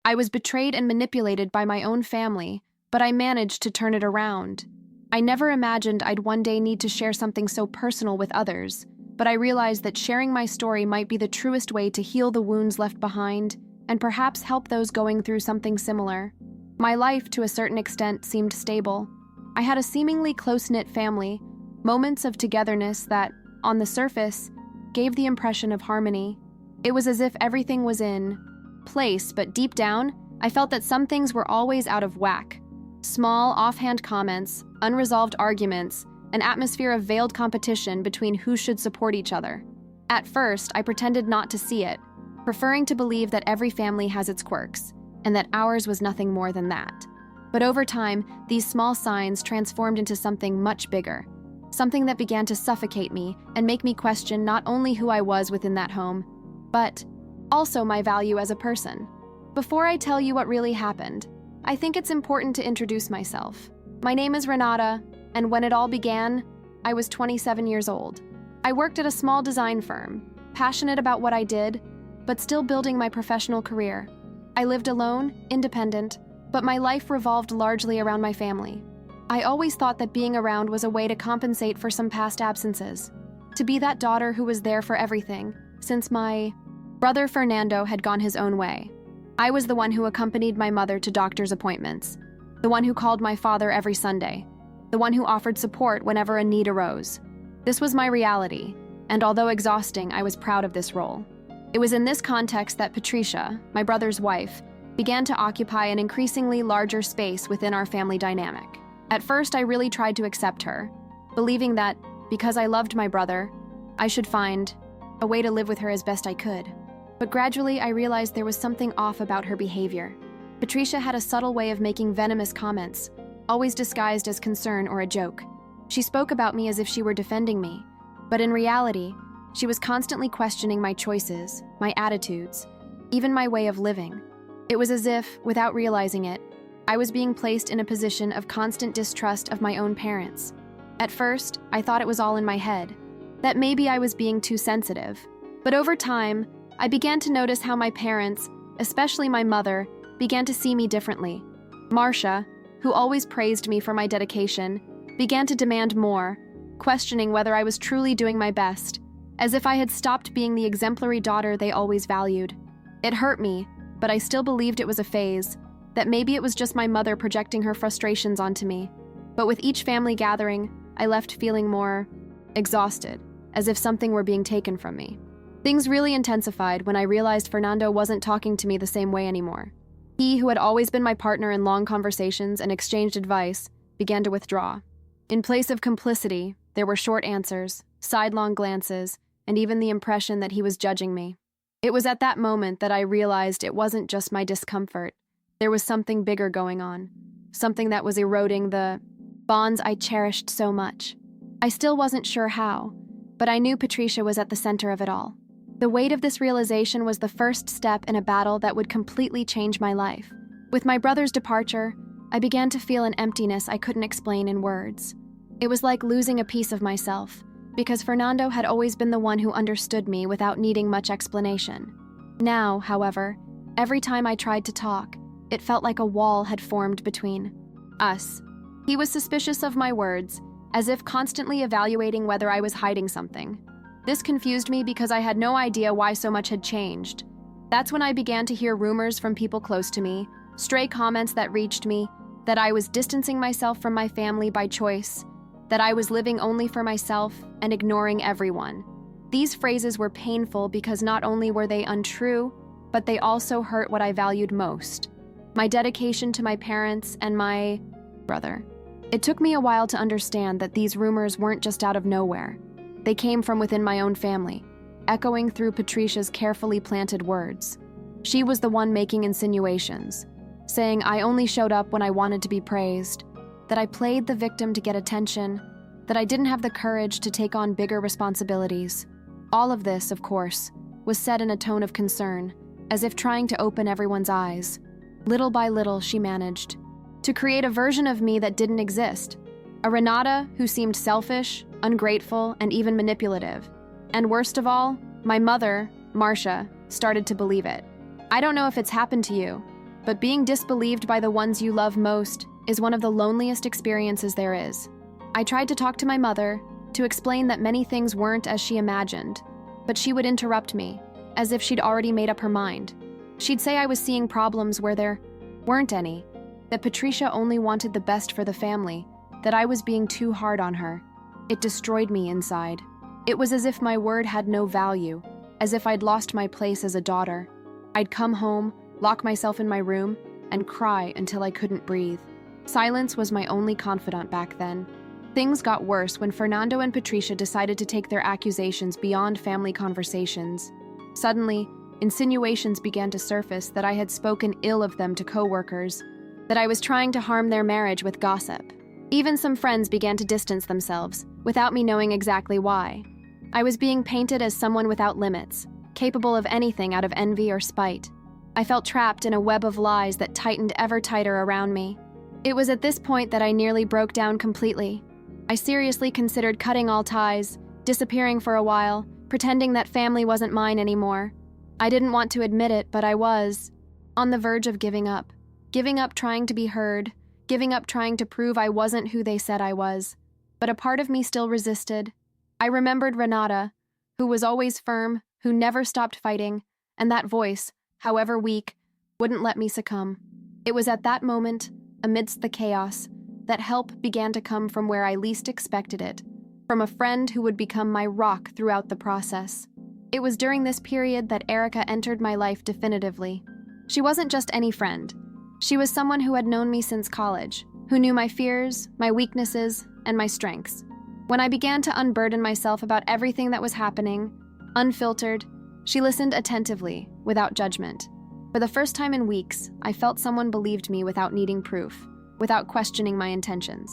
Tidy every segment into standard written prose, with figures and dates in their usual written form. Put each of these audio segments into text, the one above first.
I was betrayed and manipulated by my own family, but I managed to turn it around. I never imagined I'd one day need to share something so personal with others, but I realized that sharing my story might be the truest way to heal the wounds left behind and perhaps help those going through something similar. My life, to a certain extent, seemed stable. I had a seemingly close-knit family, moments of togetherness that, on the surface, gave the impression of harmony. It was as if everything was in place, but deep down, I felt that some things were always out of whack. Small, offhand comments, unresolved arguments, an atmosphere of veiled competition between who should support each other. At first, I pretended not to see it, preferring to believe that every family has its quirks, and that ours was nothing more than that. But over time, these small signs transformed into something much bigger, something that began to suffocate me and make me question not only who I was within that home, but also my value as a person. Before I tell you what really happened, I think it's important to introduce myself. My name is Renata, and when it all began, I was 27 years old. I worked at a small design firm, passionate about what I did, but still building my professional career. I lived alone, independent, but my life revolved largely around my family. I always thought that being around was a way to compensate for some past absences, to be that daughter who was there for everything, since my brother Fernando had gone his own way. I was the one who accompanied my mother to doctor's appointments, the one who called my father every Sunday, the one who offered support whenever a need arose. This was my reality, and although exhausting, I was proud of this role. It was in this context that Patricia, my brother's wife, began to occupy an increasingly larger space within our family dynamic. At first, I really tried to accept her, believing that, because I loved my brother, I should find a way to live with her as best I could. But gradually, I realized there was something off about her behavior. Patricia had a subtle way of making venomous comments, always disguised as concern or a joke. She spoke about me as if she were defending me, but in reality, she was constantly questioning my choices, my attitudes, even my way of living. It was as if, without realizing it, I was being placed in a position of constant distrust of my own parents. At first, I thought it was all in my head, that maybe I was being too sensitive. But over time, I began to notice how my parents, especially my mother, began to see me differently. Marcia, who always praised me for my dedication, began to demand more, questioning whether I was truly doing my best, as if I had stopped being the exemplary daughter they always valued. It hurt me, but I still believed it was a phase, that maybe it was just my mother projecting her frustrations onto me. But with each family gathering, I left feeling more exhausted, as if something were being taken from me. Things really intensified when I realized Fernando wasn't talking to me the same way anymore. He, who had always been my partner in long conversations and exchanged advice, began to withdraw. In place of complicity, there were short answers, sidelong glances, and even the impression that he was judging me. It was at that moment that I realized it wasn't just my discomfort. There was something bigger going on, something that was eroding the bonds I cherished so much. I still wasn't sure how, but I knew Patricia was at the center of it all. The weight of this realization was the first step in a battle that would completely change my life. With my brother's departure, I began to feel an emptiness I couldn't explain in words. It was like losing a piece of myself, because Fernando had always been the one who understood me without needing much explanation. Now, however, every time I tried to talk, it felt like a wall had formed between us. He was suspicious of my words, as if constantly evaluating whether I was hiding something. This confused me because I had no idea why so much had changed. That's when I began to hear rumors from people close to me, stray comments that reached me, that I was distancing myself from my family by choice, that I was living only for myself and ignoring everyone. These phrases were painful because not only were they untrue, but they also hurt what I valued most: my dedication to my parents and my brother. It took me a while to understand that these rumors weren't just out of nowhere. They came from within my own family, echoing through Patricia's carefully planted words. She was the one making insinuations, saying I only showed up when I wanted to be praised, that I played the victim to get attention, that I didn't have the courage to take on bigger responsibilities. All of this, of course, was said in a tone of concern, as if trying to open everyone's eyes. Little by little, she managed to create a version of me that didn't exist, a Renata who seemed selfish, ungrateful, and even manipulative. And worst of all, my mother, Marcia, started to believe it. I don't know if it's happened to you, but being disbelieved by the ones you love most is one of the loneliest experiences there is. I tried to talk to my mother, to explain that many things weren't as she imagined, but she would interrupt me, as if she'd already made up her mind. She'd say I was seeing problems where there weren't any, that Patricia only wanted the best for the family, that I was being too hard on her. It destroyed me inside. It was as if my word had no value, as if I'd lost my place as a daughter. I'd come home, lock myself in my room, and cry until I couldn't breathe. Silence was my only confidant back then. Things got worse when Fernando and Patricia decided to take their accusations beyond family conversations. Suddenly, insinuations began to surface that I had spoken ill of them to coworkers, that I was trying to harm their marriage with gossip. Even some friends began to distance themselves, without me knowing exactly why. I was being painted as someone without limits, capable of anything out of envy or spite. I felt trapped in a web of lies that tightened ever tighter around me. It was at this point that I nearly broke down completely. I seriously considered cutting all ties, disappearing for a while, pretending that family wasn't mine anymore. I didn't want to admit it, but I was on the verge of giving up. Giving up trying to be heard, giving up trying to prove I wasn't who they said I was. But a part of me still resisted. I remembered Renata, who was always firm, who never stopped fighting, and that voice, however weak, wouldn't let me succumb. It was at that moment, amidst the chaos, that help began to come from where I least expected it, from a friend who would become my rock throughout the process. It was during this period that Erica entered my life definitively. She wasn't just any friend. She was someone who had known me since college, who knew my fears, my weaknesses, and my strengths. When I began to unburden myself about everything that was happening, unfiltered, she listened attentively, without judgment. For the first time in weeks, I felt someone believed me without needing proof, without questioning my intentions.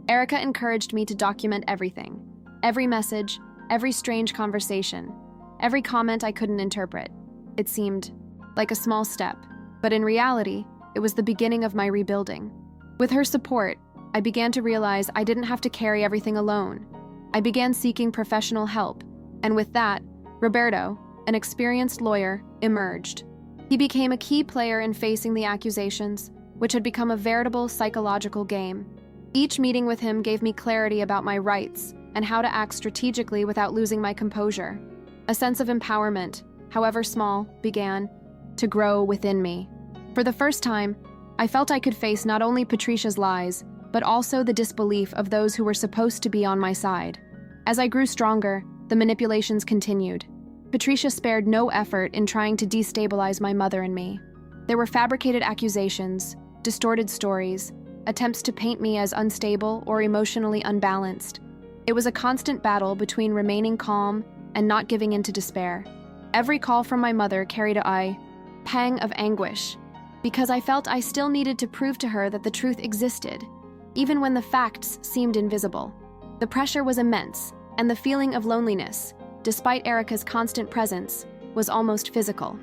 Erica encouraged me to document everything, every message, every strange conversation, every comment I couldn't interpret. It seemed like a small step, but in reality, it was the beginning of my rebuilding. With her support, I began to realize I didn't have to carry everything alone. I began seeking professional help, and with that, Roberto, an experienced lawyer, emerged. He became a key player in facing the accusations, which had become a veritable psychological game. Each meeting with him gave me clarity about my rights and how to act strategically without losing my composure. A sense of empowerment, however small, began to grow within me. For the first time, I felt I could face not only Patricia's lies, but also the disbelief of those who were supposed to be on my side. As I grew stronger, the manipulations continued. Patricia spared no effort in trying to destabilize my mother and me. There were fabricated accusations, distorted stories, attempts to paint me as unstable or emotionally unbalanced. It was a constant battle between remaining calm and not giving in to despair. Every call from my mother carried a pang of anguish, because I felt I still needed to prove to her that the truth existed, even when the facts seemed invisible. The pressure was immense, and the feeling of loneliness, despite Erica's constant presence, was almost physical.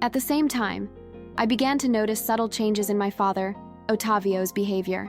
At the same time, I began to notice subtle changes in my father, Ottavio's behavior.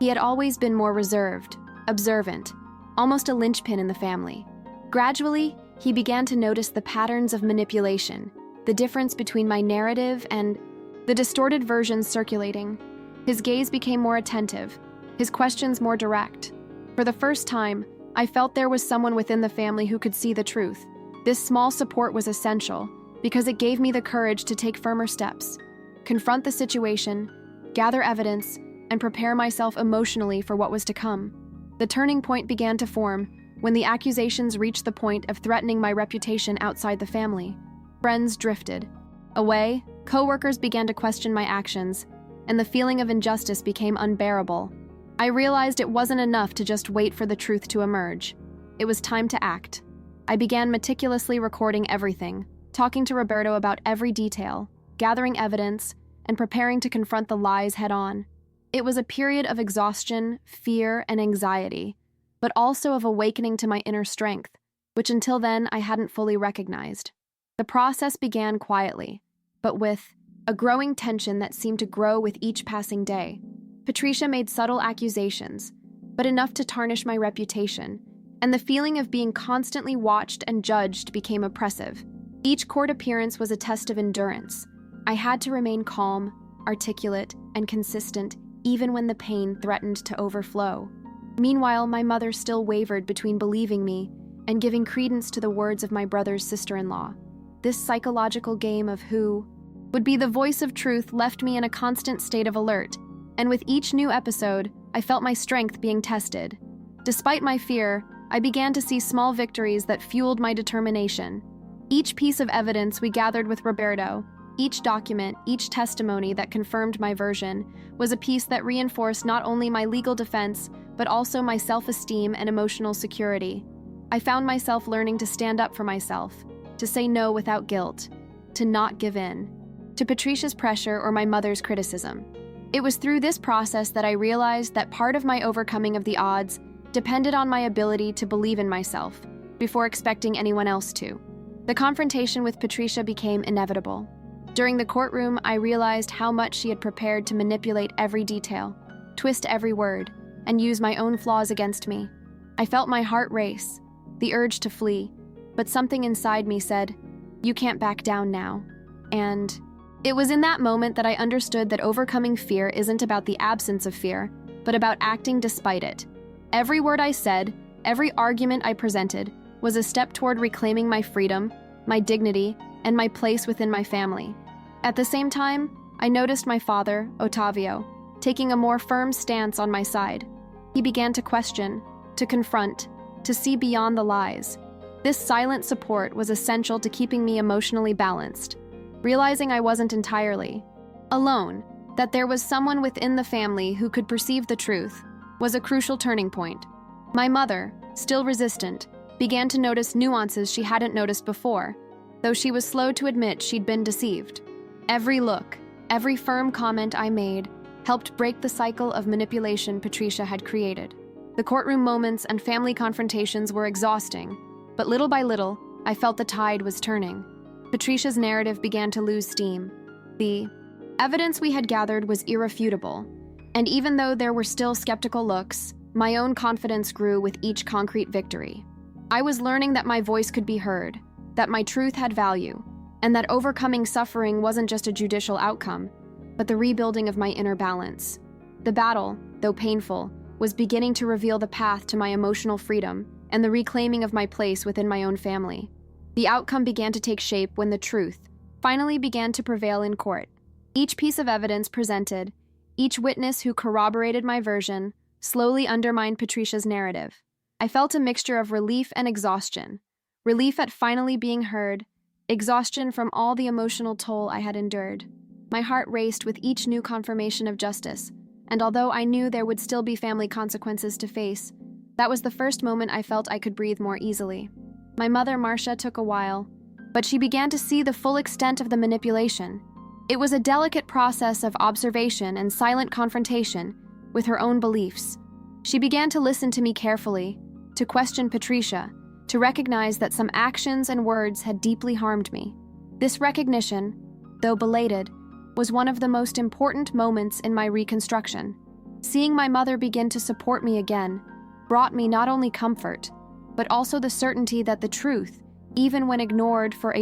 He had always been more reserved, observant, almost a linchpin in the family. Gradually, he began to notice the patterns of manipulation, the difference between my narrative and the distorted versions circulating. His gaze became more attentive, his questions more direct. For the first time, I felt there was someone within the family who could see the truth. This small support was essential because it gave me the courage to take firmer steps, confront the situation, gather evidence, and prepare myself emotionally for what was to come. The turning point began to form when the accusations reached the point of threatening my reputation outside the family. Friends drifted away, coworkers began to question my actions, and the feeling of injustice became unbearable. I realized it wasn't enough to just wait for the truth to emerge. It was time to act. I began meticulously recording everything, talking to Roberto about every detail, gathering evidence, and preparing to confront the lies head-on. It was a period of exhaustion, fear, and anxiety, but also of awakening to my inner strength, which until then I hadn't fully recognized. The process began quietly, but with a growing tension that seemed to grow with each passing day. Patricia made subtle accusations, but enough to tarnish my reputation, and the feeling of being constantly watched and judged became oppressive. Each court appearance was a test of endurance. I had to remain calm, articulate, and consistent, even when the pain threatened to overflow. Meanwhile, my mother still wavered between believing me and giving credence to the words of my brother's sister-in-law. This psychological game of who would be the voice of truth left me in a constant state of alert, and with each new episode, I felt my strength being tested. Despite my fear, I began to see small victories that fueled my determination. Each piece of evidence we gathered with Roberto, each document, each testimony that confirmed my version, was a piece that reinforced not only my legal defense, but also my self-esteem and emotional security. I found myself learning to stand up for myself, to say no without guilt, to not give in to Patricia's pressure or my mother's criticism. It was through this process that I realized that part of my overcoming of the odds depended on my ability to believe in myself before expecting anyone else to. The confrontation with Patricia became inevitable. During the courtroom, I realized how much she had prepared to manipulate every detail, twist every word, and use my own flaws against me. I felt my heart race, the urge to flee, but something inside me said, "You can't back down now." And it was in that moment that I understood that overcoming fear isn't about the absence of fear, but about acting despite it. Every word I said, every argument I presented, was a step toward reclaiming my freedom, my dignity, and my place within my family. At the same time, I noticed my father, Ottavio, taking a more firm stance on my side. He began to question, to confront, to see beyond the lies. This silent support was essential to keeping me emotionally balanced. Realizing I wasn't entirely alone, that there was someone within the family who could perceive the truth, was a crucial turning point. My mother, still resistant, began to notice nuances she hadn't noticed before, though she was slow to admit she'd been deceived. Every look, every firm comment I made helped break the cycle of manipulation Patricia had created. The courtroom moments and family confrontations were exhausting, but little by little, I felt the tide was turning. Patricia's narrative began to lose steam. The evidence we had gathered was irrefutable, and even though there were still skeptical looks, my own confidence grew with each concrete victory. I was learning that my voice could be heard, that my truth had value, and that overcoming suffering wasn't just a judicial outcome, but the rebuilding of my inner balance. The battle, though painful, was beginning to reveal the path to my emotional freedom and the reclaiming of my place within my own family. The outcome began to take shape when the truth finally began to prevail in court. Each piece of evidence presented, each witness who corroborated my version, slowly undermined Patricia's narrative. I felt a mixture of relief and exhaustion. Relief at finally being heard, exhaustion from all the emotional toll I had endured. My heart raced with each new confirmation of justice, and although I knew there would still be family consequences to face, that was the first moment I felt I could breathe more easily. My mother, Marcia, took a while, but she began to see the full extent of the manipulation. It was a delicate process of observation and silent confrontation with her own beliefs. She began to listen to me carefully, to question Patricia, to recognize that some actions and words had deeply harmed me. This recognition, though belated, was one of the most important moments in my reconstruction. Seeing my mother begin to support me again brought me not only comfort, but also the certainty that the truth, even when ignored for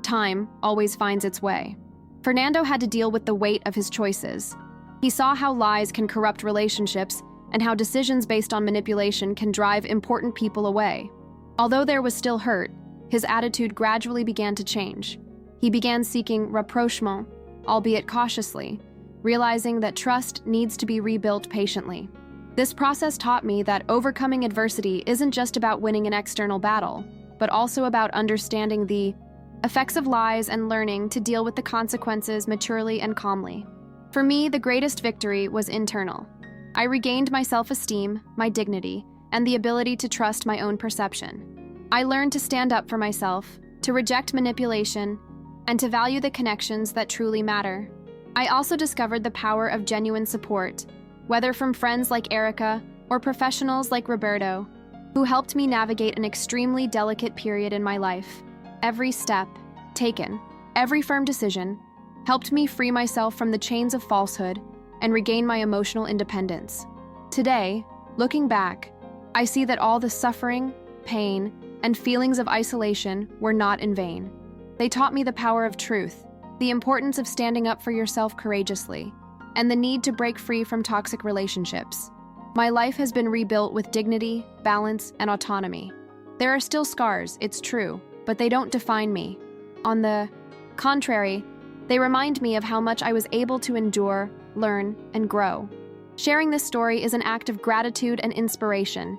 time, always finds its way. Fernando had to deal with the weight of his choices. He saw how lies can corrupt relationships and how decisions based on manipulation can drive important people away. Although there was still hurt, his attitude gradually began to change. He began seeking rapprochement, albeit cautiously, realizing that trust needs to be rebuilt patiently. This process taught me that overcoming adversity isn't just about winning an external battle, but also about understanding the effects of lies and learning to deal with the consequences maturely and calmly. For me, the greatest victory was internal. I regained my self-esteem, my dignity, and the ability to trust my own perception. I learned to stand up for myself, to reject manipulation, and to value the connections that truly matter. I also discovered the power of genuine support, whether from friends like Erica or professionals like Roberto, who helped me navigate an extremely delicate period in my life. Every step taken, every firm decision, helped me free myself from the chains of falsehood and regain my emotional independence. Today, looking back, I see that all the suffering, pain, and feelings of isolation were not in vain. They taught me the power of truth, the importance of standing up for yourself courageously, and the need to break free from toxic relationships. My life has been rebuilt with dignity, balance, and autonomy. There are still scars, it's true, but they don't define me. On the contrary, they remind me of how much I was able to endure, learn, and grow. Sharing this story is an act of gratitude and inspiration.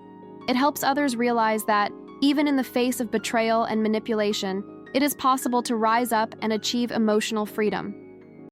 It helps others realize that, even in the face of betrayal and manipulation, it is possible to rise up and achieve emotional freedom.